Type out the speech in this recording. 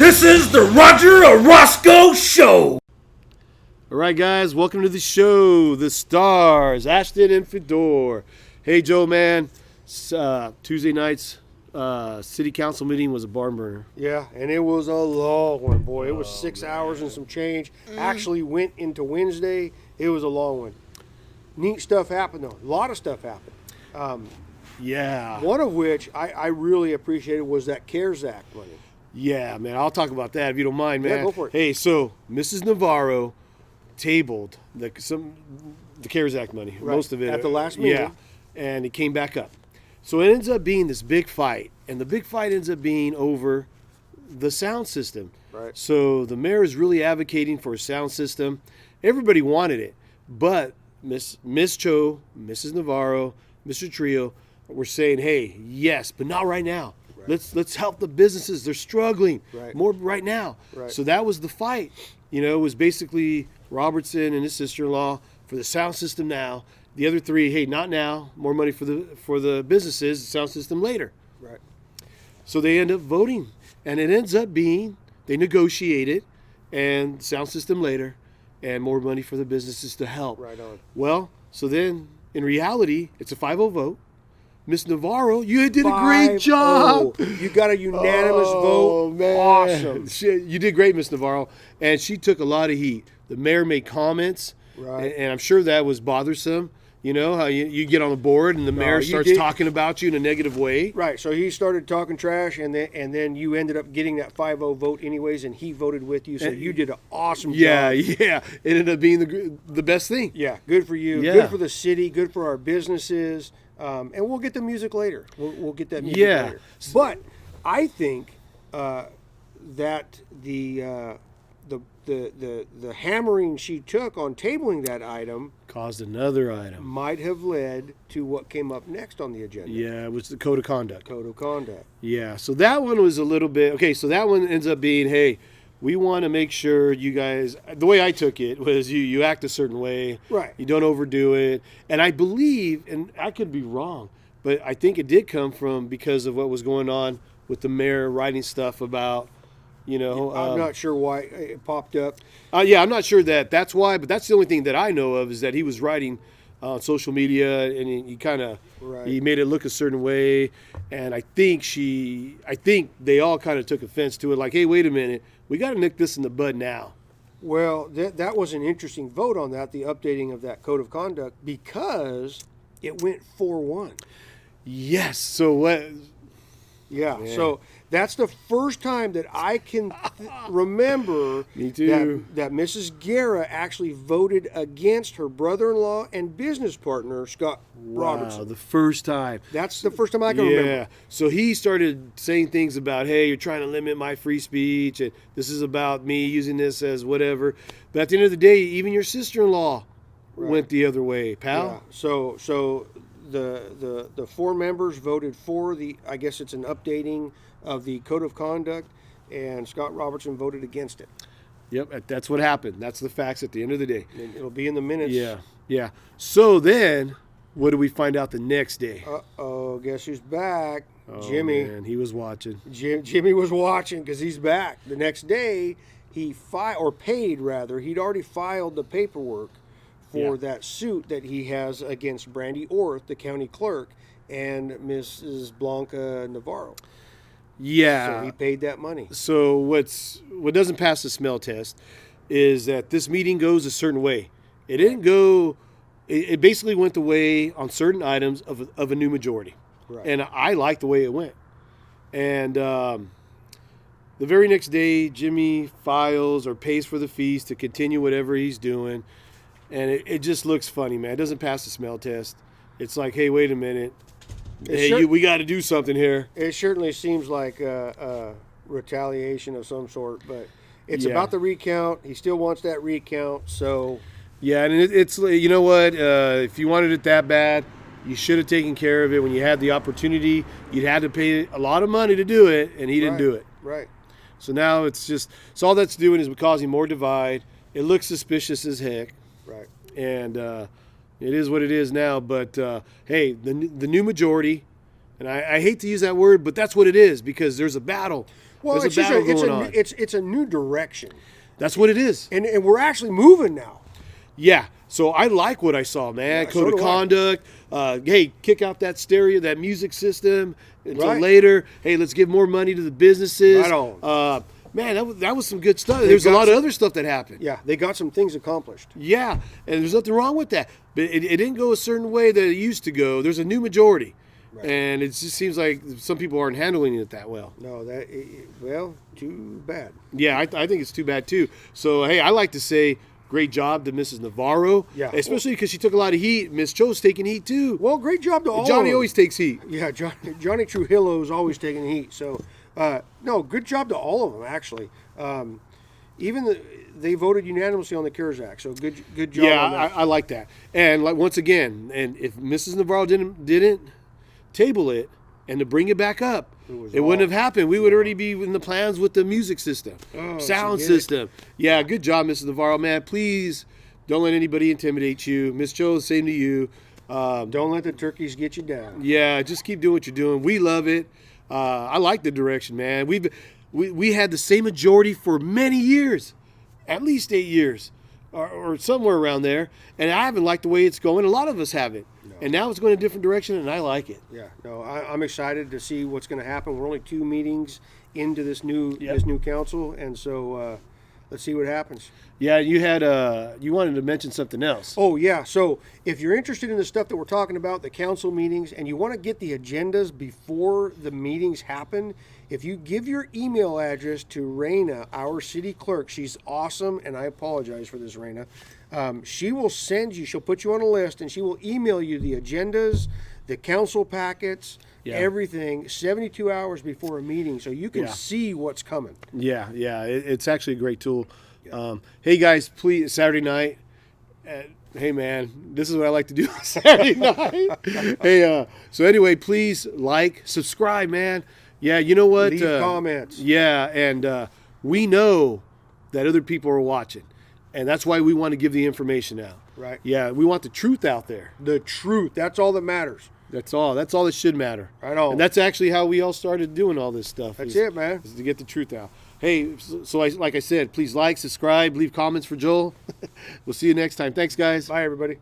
This is the Roger Orozco Show. All right, guys, welcome to the show. The stars, Ashton and Fedor. Hey, Joe, man. Tuesday night's city council meeting was a barn burner. Yeah, and it was a long one, boy. It was 6 hours and some change. Actually went into Wednesday. It was a long one. Neat stuff happened, though. A lot of stuff happened. Yeah. One of which I really appreciated was that CARES Act money. Yeah, man. I'll talk about that if you don't mind, man. Yeah, go for it. Hey, so Mrs. Navarro tabled the CARES Act money, Right. most of it. At the last meeting. Yeah, and it came back up. So it ends up being this big fight, and the big fight ends up being over the sound system. Right. So the mayor is really advocating for a sound system. Everybody wanted it, but Miss Cho, Mrs. Navarro, Mr. Trio were saying, "Hey, yes, but not right now. Right. Let's help the businesses. They're struggling Right. more right now." Right. So that was the fight. You know, it was basically Robertson and his sister-in-law for the sound system now. The other three, hey, not now. More money for the businesses. The sound system later. Right. So they end up voting, and it ends up being they negotiate it, and sound system later, and more money for the businesses to help. Right on. Well, so then in reality, it's a 5-0 vote. Miss Navarro, you did a great 5-0. job. You got a unanimous vote. Man. Awesome. You did great, Miss Navarro. And she took a lot of heat. The mayor made comments, Right. and I'm sure that was bothersome. You know, how you get on the board and the mayor you starts did- talking about you in a negative way. Right, so he started talking trash, and then you ended up getting that 5-0 vote anyways, and he voted with you, so you did an awesome Yeah, job. yeah. It ended up being the best thing. Yeah, good for you. Yeah. Good for the city. Good for our businesses. And we'll get the music later. We'll get that music Yeah. later. But I think that the hammering she took on tabling that item Caused another item. might have led to what came up next on the agenda. Yeah, it was the code of conduct. Code of conduct. Yeah, so that one was a little bit okay. So that one ends up being, hey, we want to make sure you guys. The way I took it was you act a certain way, Right. You don't overdo it, and I believe, and I could be wrong, but I think it did come from because of what was going on with the mayor writing stuff about, you know. I'm not sure why it popped up. Yeah, I'm not sure that's why, but that's the only thing that I know of is that he was writing on social media and he kind of Right. he made it look a certain way, and I think they all kind of took offense to it, like, hey, wait a minute, we got to nick this in the bud now. Well, that was an interesting vote on that, the updating of that code of conduct, because it went 4-1. Yes. So what? Yeah. Yeah. So that's the first time that I can remember Me too. that Mrs. Guerra actually voted against her brother-in-law and business partner, Scott Robertson. Wow, the first time. That's the first time I can Yeah. remember. So he started saying things about, hey, you're trying to limit my free speech, and this is about me using this as whatever. But at the end of the day, even your sister-in-law went the other way, pal. Yeah. So the four members voted for I guess it's an updating of the code of conduct, and Scott Robertson voted against it. Yep, that's what happened. That's the facts at the end of the day. And it'll be in the minutes. Yeah. So then, what do we find out the next day? Uh-oh, guess who's back? Oh, Jimmy. man, he was watching. Jimmy was watching because he's back. The next day, he'd already filed the paperwork for that suit that he has against Brandy Orth, the county clerk, and Mrs. Blanca Navarro. Yeah. So he paid that money. So what doesn't pass the smell test is that this meeting goes a certain way. It didn't go. It basically went the way on certain items of a new majority, Right. and I like the way it went. And the very next day, Jimmy files or pays for the fees to continue whatever he's doing, and it just looks funny, man. It doesn't pass the smell test. It's like, hey, wait a minute. We got to do something here. It certainly seems like a retaliation of some sort, but it's about the recount. He still wants that recount, so... Yeah, and it's you know what? If you wanted it that bad, you should have taken care of it when you had the opportunity. You'd had to pay a lot of money to do it, and he didn't do it. Right. So now so all that's doing is causing more divide. It looks suspicious as heck. Right. And it is what it is now. But hey, the new majority And I hate to use that word, but that's what it is, because there's a battle. Well, there's a battle going on. It's a new direction, That's what it is. and we're actually moving now. Yeah. So I like what I saw, man. Yeah, Code so of do I. conduct. Hey, kick out that stereo, that music system until Right. later. Hey, let's give more money to the businesses. Right on. Man, that was some good stuff. There's a lot of other stuff that happened. Yeah, they got some things accomplished. Yeah, and there's nothing wrong with that. But it didn't go a certain way that it used to go. There's a new majority. Right. And it just seems like some people aren't handling it that well. No, well, too bad. Yeah, I think it's too bad too. So, hey, I like to say great job to Mrs. Navarro. Yeah. Especially because she took a lot of heat. Miss Cho's taking heat too. Well, great job to all Johnny of them. always takes heat. Yeah, Johnny Trujillo is always taking the heat. So, no, good job to all of them, actually. They voted unanimously on the CARES Act, so good job Yeah, on that. I like that. And like once again, and if Mrs. Navarro didn't table it and to bring it back up, it wouldn't have happened. We would already be in the plans with the music system, sound system. Yeah, good job, Mrs. Navarro. Man, please don't let anybody intimidate you. Miss Cho, same to you. Don't let the turkeys get you down. Yeah, just keep doing what you're doing. We love it. I like the direction, man. We had the same majority for many years, at least 8 years, or somewhere around there. And I haven't liked the way it's going. A lot of us haven't. No. And now it's going a different direction, and I like it. Yeah, no, I'm excited to see what's going to happen. We're only 2 meetings into this new council, and so let's see what happens. Yeah, you wanted to mention something else. Oh, yeah. So if you're interested in the stuff that we're talking about, the council meetings, and you want to get the agendas before the meetings happen, if you give your email address to Raina, our city clerk, she's awesome, and I apologize for this, Raina. She will she'll put you on a list, and she will email you the agendas, the council packets, everything 72 hours before a meeting, so you can see what's coming. Yeah, it's actually a great tool. Yeah. Hey guys, please, Saturday night. Hey man, this is what I like to do on Saturday night. Hey, so anyway, please subscribe, man. Yeah, you know what? Leave comments. Yeah, and we know that other people are watching, and that's why we want to give the information out. Right. Yeah, we want the truth out there. The truth. That's all that matters. That's all. That's all that should matter. Right on. And that's actually how we all started doing all this stuff. That's it, man. Is to get the truth out. Hey, so like I said, please subscribe, leave comments for Joel. We'll see you next time. Thanks, guys. Bye, everybody.